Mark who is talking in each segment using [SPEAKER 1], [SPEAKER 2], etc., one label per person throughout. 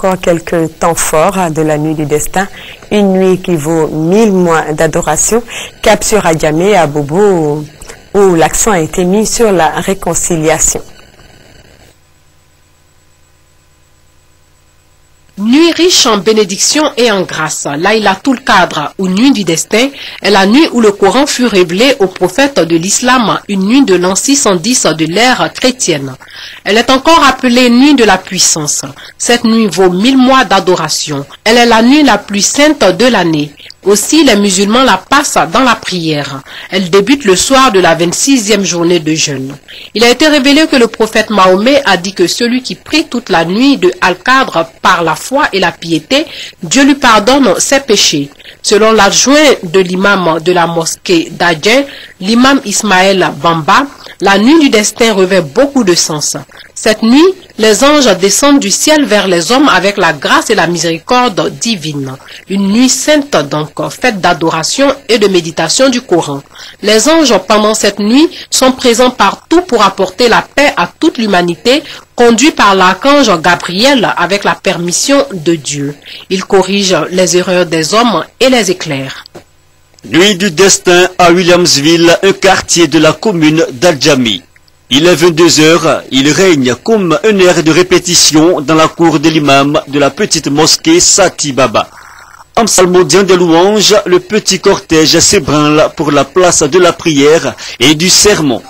[SPEAKER 1] encore quelques temps forts de la nuit du destin. Une nuit qui vaut 1000 mois d'adoration. Cap sur Adjamé à Bobo, où l'accent a été mis sur la réconciliation.
[SPEAKER 2] Nuit riche en bénédictions et en grâce, Laylatul Qadr, ou nuit du destin, est la nuit où le Coran fut révélé au prophète de l'islam, une nuit de l'an 610 de l'ère chrétienne. Elle est encore appelée nuit de la puissance. Cette nuit vaut 1000 mois d'adoration. Elle est la nuit la plus sainte de l'année. Aussi, les musulmans la passent dans la prière. Elle débute le soir de la 26e journée de jeûne. Il a été révélé que le prophète Mahomet a dit que celui qui prie toute la nuit de Al-Qadr par la foi et la piété, Dieu lui pardonne ses péchés. Selon l'adjoint de l'imam de la mosquée d'Adjen, l'imam Ismaël Bamba, la nuit du destin revêt beaucoup de sens. Cette nuit, les anges descendent du ciel vers les hommes avec la grâce et la miséricorde divine. Une nuit sainte donc, faite d'adoration et de méditation du Coran. Les anges, pendant cette nuit, sont présents partout pour apporter la paix à toute l'humanité, conduits par l'archange Gabriel avec la permission de Dieu. Il corrige les erreurs des hommes et les éclaire.
[SPEAKER 3] Nuit du destin à Williamsville, un quartier de la commune d'Adjamé. Il est 22 heures, il règne comme un air de répétition dans la cour de l'imam de la petite mosquée Sati Baba. En psalmodiant des louanges, le petit cortège s'ébranle pour la place de la prière et du sermon.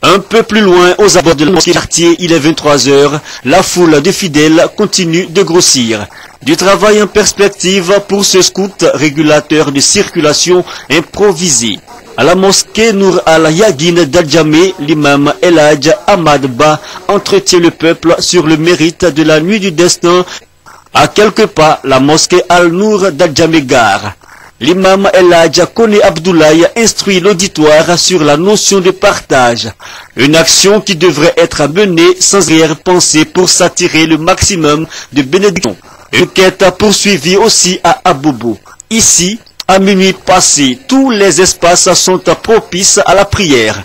[SPEAKER 3] Un peu plus loin, aux abords de la mosquée quartier, il est 23 heures, la foule de fidèles continue de grossir. Du travail en perspective pour ce scout régulateur de circulation improvisé. À la mosquée Nour al-Yagin d'Adjamé, l'imam El Hadj Ahmad Ba entretient le peuple sur le mérite de la nuit du destin. À quelques pas, la mosquée Al-Nour d'Adjamé Gare. L'imam El Hadj Kone Abdoulaye instruit l'auditoire sur la notion de partage. Une action qui devrait être menée sans arrière-pensée pour s'attirer le maximum de bénédictions. Une quête poursuivie aussi à Abobo. Ici, à minuit passé, tous les espaces sont propices à la prière.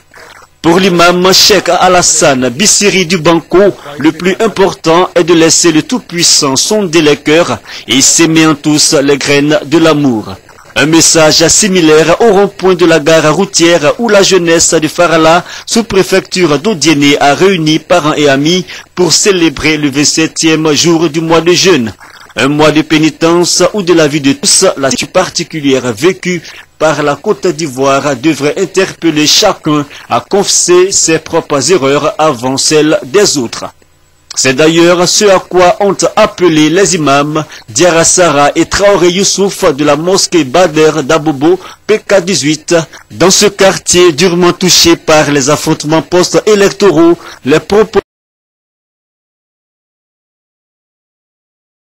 [SPEAKER 3] Pour l'imam Cheikh Alassane Bissiri du Banco, le plus important est de laisser le Tout-Puissant sonder les cœurs et s'aimer en tous les graines de l'amour. Un message similaire au rond-point de la gare routière où la jeunesse de Farala, sous-préfecture d'Odiéné, a réuni parents et amis pour célébrer le 27e jour du mois de jeûne. Un mois de pénitence où de la vie de tous, la situation particulière vécue par la Côte d'Ivoire devrait interpeller chacun à confesser ses propres erreurs avant celles des autres. C'est d'ailleurs ce à quoi ont appelé les imams Diarra Sara et Traoré Youssouf de la mosquée Bader d'Abobo, PK18. Dans ce quartier durement touché par les affrontements post-électoraux, les propos